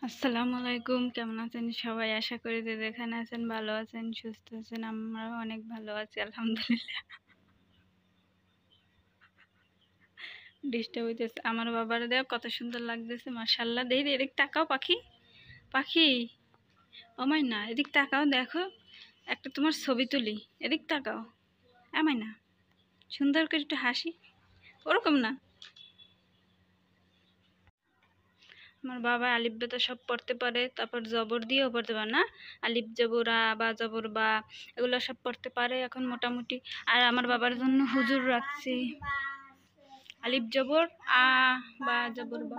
আসসালামু আলাইকুম। কেমন আছেন সবাই? আশা করি যে যেখানে আছেন ভালো আছেন, সুস্থ আছেন। আমরাও অনেক ভালো আছি আলহামদুলিল্লাহ। ডিস্টার্ব হইতেছে। আমার বাবারে দেখ কত সুন্দর লাগতেছে মাশাআল্লাহ। দেই এদিক তাকাও পাখি, পাখি। ও মাইনা এদিক তাকাও, দেখো একটা তোমার ছবি তুলি। এদিক তাকাও। মাইনা সুন্দর করে একটু হাসি। ওরকম না। আমার বাবা আলিফ বেতা সব পড়তে পারে, তারপর জবর দিয়েও পড়তে পারে না, আলিফ জবর আ বা জবর বা এগুলো সব পড়তে পারে এখন মোটামুটি। আর আমার বাবার জন্য হুজুর রাখছি। আলিফ জবর আ, বা জবর বা,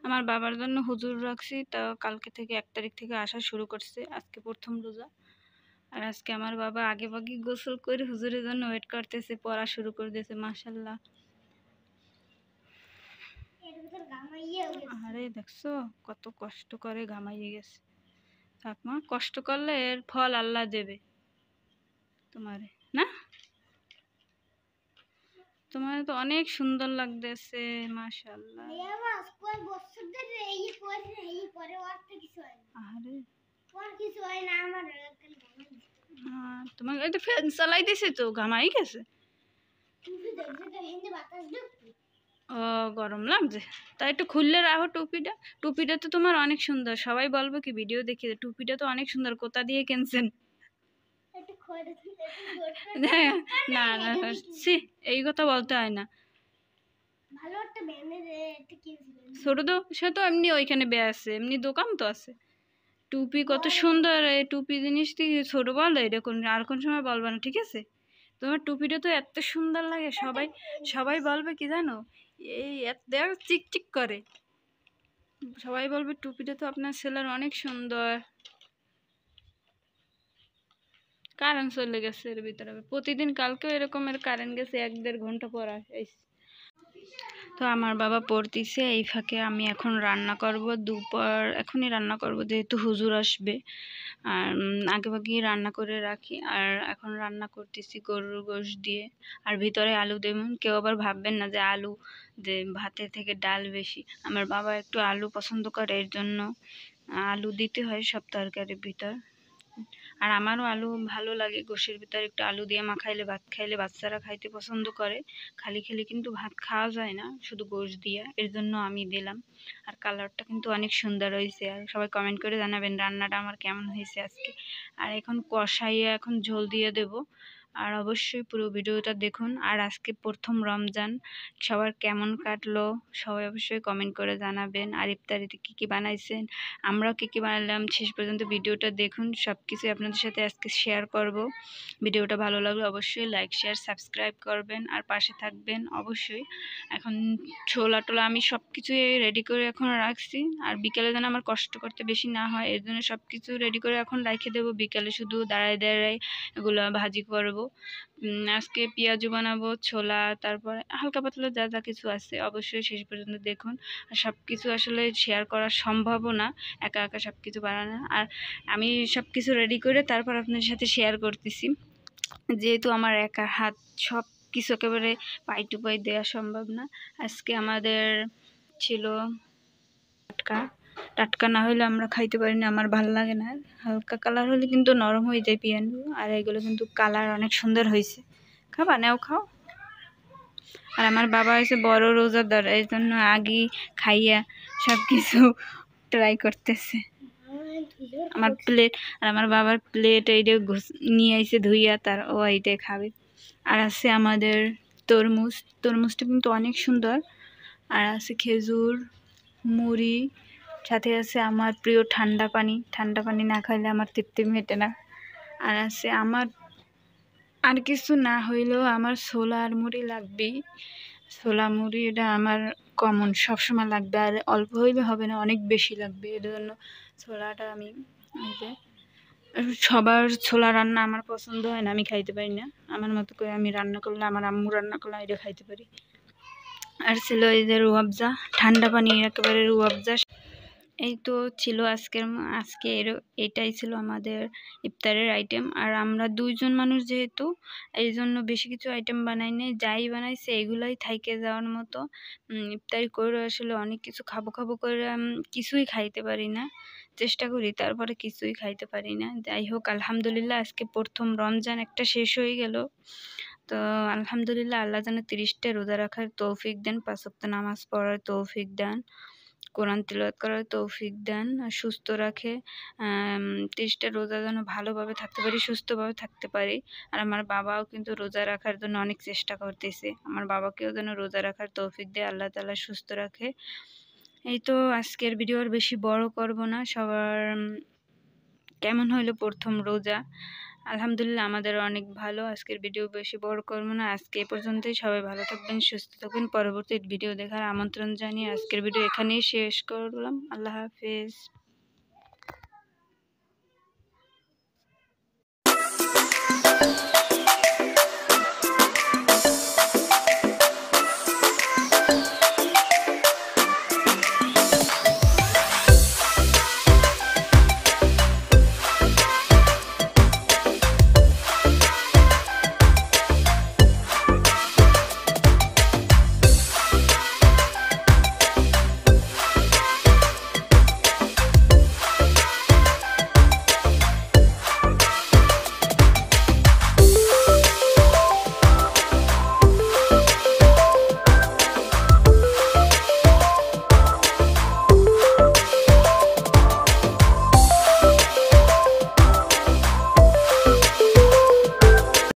আমার বাবার জন্য হুজুর রাখছি, তা কালকে থেকে 1 তারিখ থেকে আসা শুরু করছে। আজকে প্রথম রোজা। আর আজকে আমার বাবা আগে ভাগে গোসল করে হুজুরের জন্য ওয়েট করতেছে, পড়া শুরু করে দিয়েছে মাশাআল্লাহ। আরে দেখছো কত কষ্ট করে ঘামাইয়ে গেছে। থাক মা, কষ্ট করলে এর ফল আল্লাহ দেবে তোমারে, না? তোমার তো অনেক সুন্দর লাগতেছে মাশাআল্লাহ। আরে তোমার এই তো ফ্যান চালাই দিছে তো ঘামাই গেছে। ও গরম লাগছে, তাই একটু খুললে রাখো টুপিটা। টুপিটা তো তোমার অনেক সুন্দর, সবাই বলবো কি ভিডিও দেখে টুপিটা তো অনেক সুন্দর, কোথা দিয়ে কিনছেন? না না সি, এই কথা বলতে হয় না। ছোট তো সে তো এমনি ওইখানে বে আছে, এমনি দোকান তো আছে। টুপি কত সুন্দর, এই টুপি জিনিসটি ছোট বলো, এটা কোন আর কোন সময় বলবা না, ঠিক আছে? তোমার টুপিটা তো এত সুন্দর লাগে, সবাই সবাই বলবে কি জানো, এই দেখ চিকচিক করে, সবাই বলবে টুপিটা তো আপনার ছেলের অনেক সুন্দর। কারেন্ট চলে গেছে এর ভিতরে, প্রতিদিন কালকেও এরকমের কারেন্ট গেছে 1-1.5 ঘন্টা পর আসে। তো আমার বাবা পড়তিছে, এই ফাঁকে আমি এখন রান্না করব, দুপুর এখনই রান্না করব যেহেতু হুজুর আসবে। আর আগে ভাগেই রান্না করে রাখি। আর এখন রান্না করতেছি গরুর গোশত দিয়ে, আর ভিতরে আলু দেবেন। কেউ আবার ভাববেন না যে আলু, যে ভাতের থেকে ডাল বেশি। আমার বাবা একটু আলু পছন্দ করে, এর জন্য আলু দিতে হয় সব তরকারির ভিতর। আর আমারও আলু ভালো লাগে, গোশের ভিতরে একটু আলু দিয়ে মাখাইলে ভাত খাইলে বাচ্চারা খাইতে পছন্দ করে। খালি খালি কিন্তু ভাত খাওয়া যায় না, শুধু গোশ দিয়া, এর জন্য আমি দিলাম। আর কালারটা কিন্তু অনেক সুন্দর হয়েছে। আর সবাই কমেন্ট করে জানাবেন রান্নাটা আমার কেমন হয়েছে আজকে। আর এখন কষাইয়ে এখন ঝোল দিয়ে দেব। আর অবশ্যই পুরো ভিডিওটা দেখুন। আর আজকে প্রথম রমজান, সবার কেমন কাটলো সবাই অবশ্যই কমেন্ট করে জানাবেন। আর ইফতারিতে কী কী বানাইছেন, আমরাও কী কী বানালাম, শেষ পর্যন্ত ভিডিওটা দেখুন। সব কিছুই আপনাদের সাথে আজকে শেয়ার করব। ভিডিওটা ভালো লাগলে অবশ্যই লাইক শেয়ার সাবস্ক্রাইব করবেন আর পাশে থাকবেন অবশ্যই। এখন ছোলা টোলা আমি সব কিছুই রেডি করে এখন রাখছি। আর বিকেলে যেন আমার কষ্ট করতে বেশি না হয়, এর জন্য সব কিছু রেডি করে এখন রেখে দেবো। বিকেলে শুধু দাঁড়ায় দাঁড়ায় এগুলো ভাজি করব। আজকে পেঁয়াজু বানাবো, ছোলা, তারপরে হালকা পাতলা যা যা কিছু আছে অবশ্যই শেষ পর্যন্ত দেখুন। আর সব কিছু আসলে শেয়ার করা সম্ভবও না, একা একা সব কিছু বানানো। আর আমি সব কিছু রেডি করে তারপর আপনাদের সাথে শেয়ার করতেছি, যেহেতু আমার একা হাত সব কিছু একেবারে পাই টু পাই দেওয়া সম্ভব না। আজকে আমাদের ছিল টাটকা, টাটকা না হলে আমরা খাইতে পারি না, আমার ভালো লাগে না। হালকা কালার হলে কিন্তু নরম হয়ে যায় পেঁয়াজু। আর এগুলো কিন্তু কালার অনেক সুন্দর হয়েছে। খাবা? নাও খাও। আর আমার বাবা হয়েছে বড় রোজাদার, এই জন্য আগেই খাইয়া সব কিছু ট্রাই করতেছে। আমার প্লেট, আর আমার বাবার প্লেট এইটা নিয়ে আইছে ধুইয়া, তার ও এইটাই খাবে। আর আছে আমাদের তরমুজ, তরমুজটা কিন্তু অনেক সুন্দর। আর আছে খেজুর, মুড়ি, সাথে আছে আমার প্রিয় ঠান্ডা পানি। ঠান্ডা পানি না খাইলে আমার তৃপ্তি মেটে না। আর আছে আমার, আর কিছু না হইলেও আমার ছোলা আর মুড়ি লাগবেই। ছোলা মুড়ি এটা আমার কমন, সবসময় লাগবে। আর অল্প হইলে হবে না, অনেক বেশি লাগবে। এর জন্য ছোলাটা আমি সবার ছোলা রান্না আমার পছন্দ হয় না, আমি খাইতে পারি না। আমার মতো করে আমি রান্না করলে, আমার আম্মু রান্না করলে এটা খাইতে পারি। আর ছিল এই যে রুয়াবজা, ঠান্ডা পানি একেবারে রুয়াবজা। এই তো ছিল আজকে এটাই ছিল আমাদের ইফতারের আইটেম। আর আমরা 2 জন মানুষ যেহেতু, এই জন্য বেশি কিছু আইটেম বানাই নাই, যাই বানাইছে এগুলাই থাইকে যাওয়ার মতো। ইফতারি করে আসলে অনেক কিছু খাবো খাবো করে কিছুই খাইতে পারি না, চেষ্টা করি তারপরে কিছুই খাইতে পারি না। যাই হোক, আলহামদুলিল্লাহ আজকে প্রথম রমজান একটা শেষ হয়ে গেল। তো আলহামদুলিল্লাহ, আল্লাহ যেন 30টা রোজা রাখার তৌফিক দেন, 5 ওয়াক্ত নামাজ পড়ার তৌফিক দেন, কোরআন তিলাওয়াত করার তৌফিক দেন, আর সুস্থ রাখে। 30টা রোজা যেন ভালোভাবে থাকতে পারি, সুস্থভাবে থাকতে পারি। আর আমার বাবাও কিন্তু রোজা রাখার জন্য অনেক চেষ্টা করতেছে, আমার বাবাকেও যেন রোজা রাখার তৌফিক দেয়, আল্লাহ তাআলা সুস্থ রাখে। এই তো আজকের ভিডিও আর বেশি বড় করব না। সবার কেমন হইলো প্রথম রোজা? আলহামদুলিল্লাহ আমাদের অনেক ভালো। আজকের ভিডিও বেশি বড় করবো না, আজকে এ পর্যন্তই। সবাই ভালো থাকবেন, সুস্থ থাকবেন। পরবর্তী ভিডিও দেখার আমন্ত্রণ জানিয়ে আজকের ভিডিও এখানেই শেষ করলাম। আল্লাহ হাফেজ।